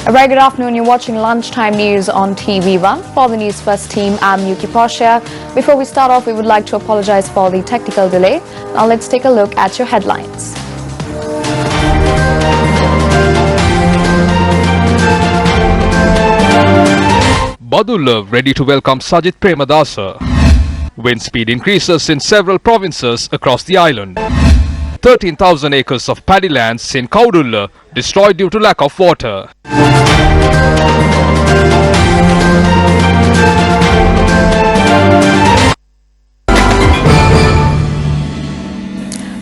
A very good afternoon. You're watching Lunchtime News on TV1. For the Newsfirst team, I'm Yuki Portia. Before we start off, we would like to apologize for the technical delay. Now let's take a look at your headlines. Badulla ready to welcome Sajid Premadasa. Wind speed increases in several provinces across the island. 13,000 acres of paddy lands in Kaudulla destroyed due to lack of water.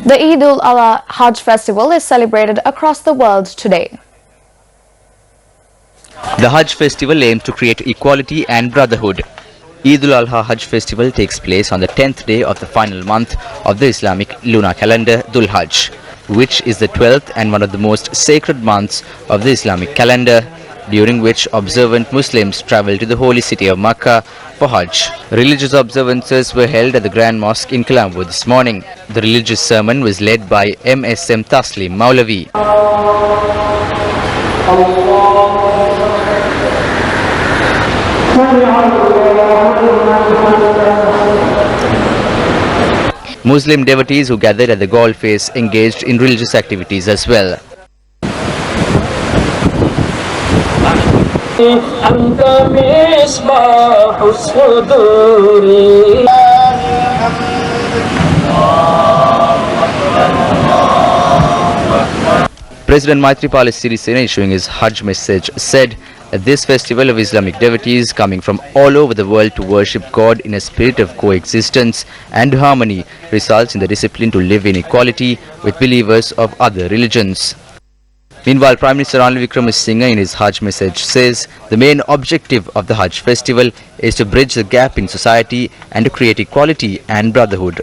The Eid ul-Hajj festival is celebrated across the world today. The Hajj festival aims to create equality and brotherhood. Eid ul-Hajj festival takes place on the 10th day of the final month of the Islamic lunar calendar, Dhul Hajj, which is the 12th and one of the most sacred months of the Islamic calendar, during which observant Muslims travel to the holy city of Makkah for Hajj. Religious observances were held at the Grand Mosque in Colombo this morning. The religious sermon was led by MSM Taslim Maulavi. Muslim devotees who gathered at the Gaul face engaged in religious activities as well. President Maithripala Sirisena, issuing his Hajj message, said that this festival of Islamic devotees coming from all over the world to worship God in a spirit of coexistence and harmony results in the discipline to live in equality with believers of other religions. Meanwhile, Prime Minister Ranil Wickremesinghe in his Hajj message says the main objective of the Hajj festival is to bridge the gap in society and to create equality and brotherhood.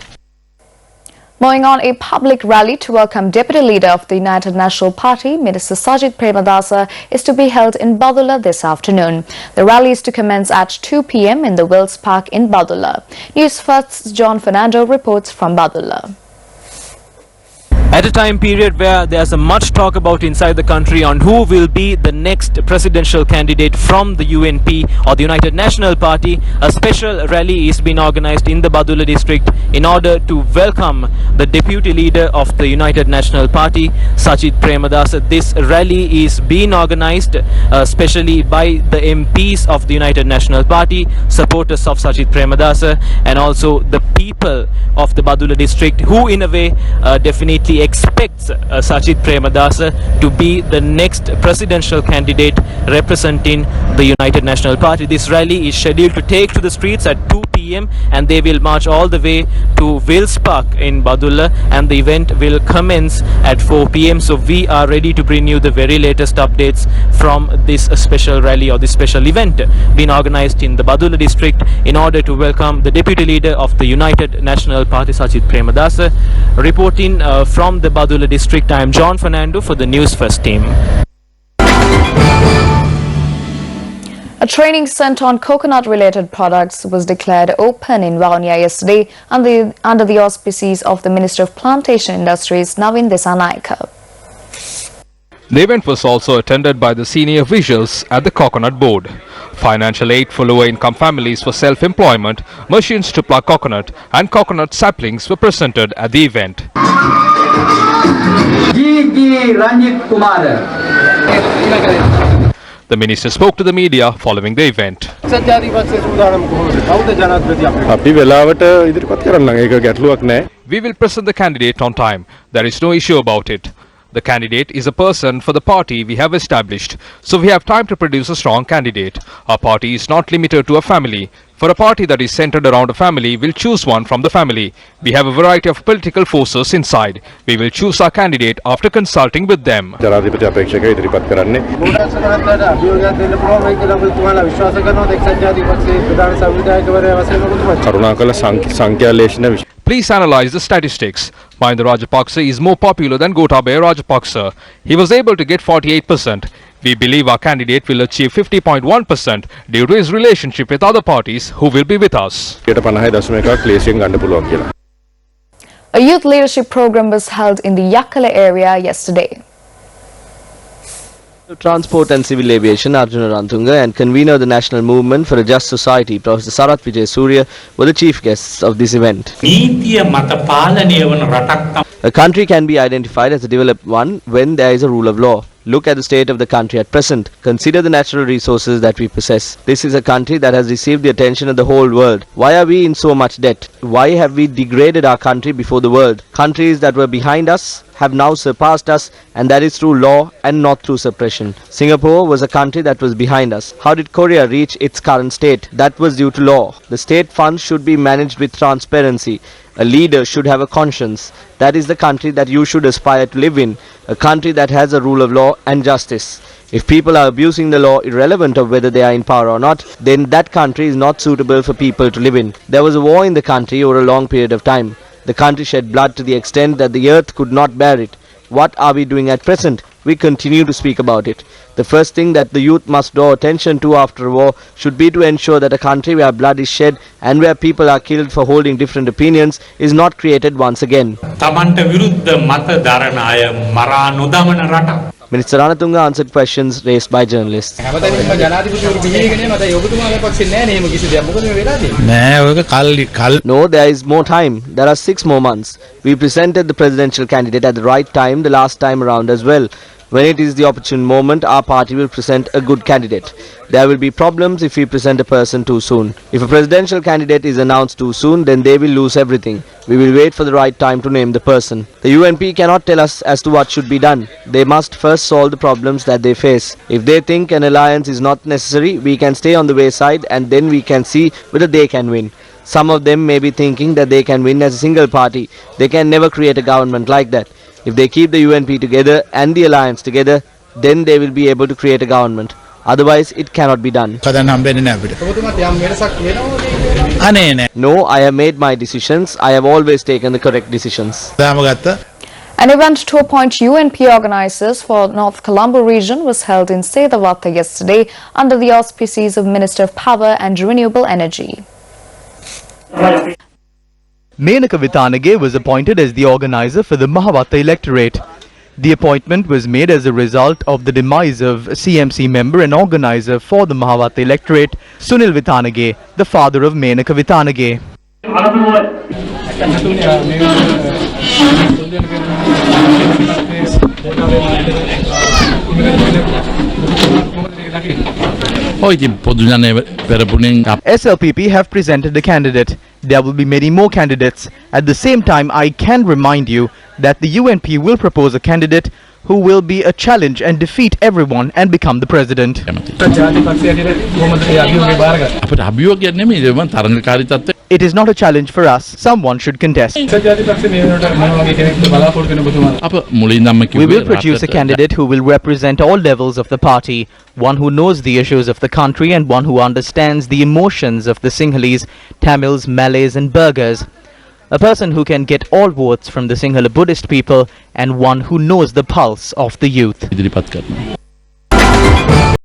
Moving on, a public rally to welcome Deputy Leader of the United National Party, Minister Sajid Premadasa, is to be held in Badulla this afternoon. The rally is to commence at 2 p.m. in the Wills Park in Badulla. Newsfirst's John Fernando reports from Badulla. At a time period where there's much talk about inside the country on who will be the next presidential candidate from the UNP or the United National Party, a special rally is being organized in the Badulla district in order to welcome the deputy leader of the United National Party, Sajid Premadasa. This rally is being organized especially by the MPs of the United National Party, supporters of Sajid Premadasa, and also the people of the Badulla district who in a way definitely expects Sajid Premadasa to be the next presidential candidate representing the United National Party. This rally is scheduled to take to the streets at 2 p.m. and they will march all the way to Wills Park in Badulla, and the event will commence at 4 p.m. So we are ready to bring you the very latest updates from this special rally or this special event being organized in the Badulla district in order to welcome the deputy leader of the United National Party, Sajid Premadasa. Reporting from the Badulla district, I am John Fernando for the Newsfirst team. A training centre on coconut-related products was declared open in Vaunia yesterday under the auspices of the Minister of Plantation Industries, Navin Desanaika. The event was also attended by the senior officials at the Coconut Board. Financial aid for lower-income families for self-employment, machines to pluck coconut and coconut saplings were presented at the event. The minister spoke to the media following the event. We will present the candidate on time. There is no issue about it. The candidate is a person for the party we have established, so we have time to produce a strong candidate. Our party is not limited to a family. For a party that is centered around a family, we'll choose one from the family. We have a variety of political forces inside. We will choose our candidate after consulting with them. Please analyze the statistics. Mahinda Rajapaksa is more popular than Gotabaya Rajapaksa. He was able to get 48%. We believe our candidate will achieve 50.1% due to his relationship with other parties who will be with us. A youth leadership program was held in the Yakkala area yesterday. Transport and Civil Aviation Arjuna Rantunga and convener of the National Movement for a Just Society Professor Sarath Vijay Surya were the chief guests of this event. A country can be identified as a developed one when there is a rule of law. Look at the state of the country at present. Consider the natural resources that we possess. This is a country that has received the attention of the whole world. Why are we in so much debt? Why have we degraded our country before the world? Countries that were behind us have now surpassed us, and that is through law and not through suppression. Singapore was a country that was behind us. How did Korea reach its current state? That was due to law. The state funds should be managed with transparency. A leader should have a conscience. That is the country that you should aspire to live in. A country that has a rule of law and justice. If people are abusing the law irrelevant of whether they are in power or not, then that country is not suitable for people to live in. There was a war in the country over a long period of time. The country shed blood to the extent that the earth could not bear it. What are we doing at present? We continue to speak about it. The first thing that the youth must draw attention to after a war should be to ensure that a country where blood is shed and where people are killed for holding different opinions is not created once again. Minister Ranatunga answered questions raised by journalists. No, there is more time. There are 6 more months. We presented the presidential candidate at the right time the last time around as well. When it is the opportune moment, our party will present a good candidate. There will be problems if we present a person too soon. If a presidential candidate is announced too soon, then they will lose everything. We will wait for the right time to name the person. The UNP cannot tell us as to what should be done. They must first solve the problems that they face. If they think an alliance is not necessary, we can stay on the wayside and then we can see whether they can win. Some of them may be thinking that they can win as a single party. They can never create a government like that. If they keep the UNP together and the alliance together, then they will be able to create a government. Otherwise, it cannot be done. No, I have made my decisions. I have always taken the correct decisions. An event to appoint UNP organizers for North Colombo region was held in Sedawatha yesterday under the auspices of Minister of Power and Renewable Energy. Menaka Vitanage was appointed as the organizer for the Mahawata electorate. The appointment was made as a result of the demise of CMC member and organizer for the Mahawata electorate, Sunil Vitanage, the father of Menaka Vitanage. SLPP have presented a candidate. There will be many more candidates. At the same time, I can remind you that the UNP will propose a candidate who will be a challenge and defeat everyone and become the president. It is not a challenge for us. Someone should contest. We will produce a candidate who will represent all levels of the party, one who knows the issues of the country and one who understands the emotions of the Sinhalese, Tamils, Malays and Burghers. A person who can get all votes from the Sinhala Buddhist people and one who knows the pulse of the youth.